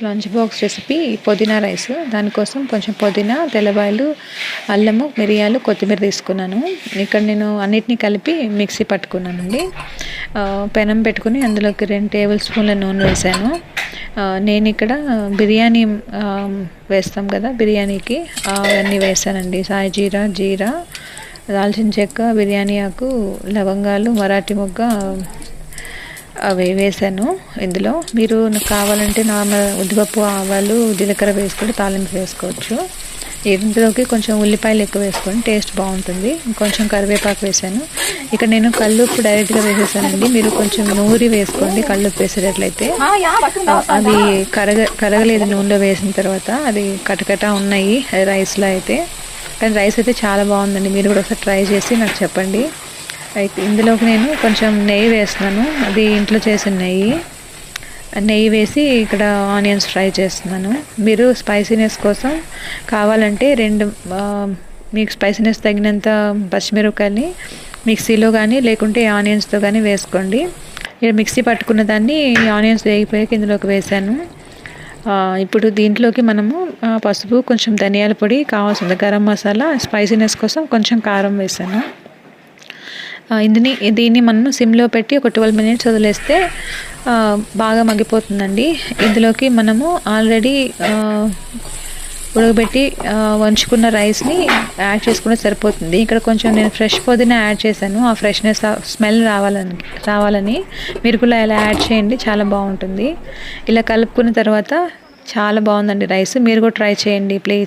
Lunch box recipe పుదీనా rice. దానికోసం కొంచెం పుదీనా, తెల్లబాయలు, అల్లము, మిరియాలు, కొత్తిమీర తీసుకున్నాను. ఇక్కడ నేను అన్నిటినీ కలిపి మిక్సీ పట్టుకున్నానండి. పెనం పెట్టుకుని అందులోకి 2 టేబుల్ స్పూన్ల నూనె వేసాను. నేను ఇక్కడ బిర్యానీ వేస్తాం కదా, బిర్యానీకి అవన్నీ వేసానండి. సాయి జీరా, దాల్చిన చెక్క, బిర్యానీ ఆకు, లవంగాలు, మరాఠీ మొగ్గ అవి వేసాను. ఇందులో మీరు కావాలంటే నార్మల్ ఉద్దిపప్పు, ఆవాలు, జీలకర్ర వేసుకొని తాలింపు వేసుకోవచ్చు. ఇందులోకి కొంచెం ఉల్లిపాయలు ఎక్కువ వేసుకొని టేస్ట్ బాగుంటుంది. కొంచెం కరివేపాకు వేసాను. ఇక్కడ నేను కల్లుప్పు డైరెక్ట్గా వేసేసానండి. మీరు కొంచెం నూరి వేసుకోండి కల్లుప్పు వేసేటట్లయితే. అవి కరగలేదు నూనెలో వేసిన తర్వాత. అది కటకట ఉన్నాయి రైస్లో అయితే. కానీ రైస్ అయితే చాలా బాగుందండి. మీరు కూడా ఒకసారి ట్రై చేసి నాకు చెప్పండి. అయితే ఇందులోకి నేను కొంచెం నెయ్యి వేస్తున్నాను. అది ఇంట్లో చేసిన నెయ్యి వేసి ఇక్కడ ఆనియన్స్ ఫ్రై చేస్తున్నాను. మీరు స్పైసీనెస్ కోసం కావాలంటే 2 మీకు స్పైసీనెస్ తగినంత పచ్చిమిరపకాయని మిక్సీలో కానీ లేకుంటే ఆనియన్స్తో కానీ వేసుకోండి. ఇక్కడ మిక్సీ పట్టుకున్న దాన్ని ఆనియన్స్ వేగిపోయాక ఇందులోకి వేసాను. ఇప్పుడు దీంట్లోకి మనము పసుపు, కొంచెం ధనియాల పొడి, కావాల్సిన గరం మసాలా, స్పైసీనెస్ కోసం కొంచెం కారం వేసాను. దీన్ని మనం సిమ్లో పెట్టి ఒక 12 మినిట్స్ వదిలేస్తే బాగా మగ్గిపోతుందండి. ఇందులోకి మనము ఆల్రెడీ ఉడకబెట్టి వంచుకున్న రైస్ని యాడ్ చేసుకుంటే సరిపోతుంది. ఇక్కడ కొంచెం నేను ఫ్రెష్ పుదీనా యాడ్ చేశాను. ఆ ఫ్రెష్నెస్ స్మెల్ రావాలని మీరు కూడా ఇలా యాడ్ చేయండి, చాలా బాగుంటుంది. ఇలా కలుపుకున్న తర్వాత చాలా బాగుందండి రైస్. మీరు కూడా ట్రై చేయండి ప్లీజ్.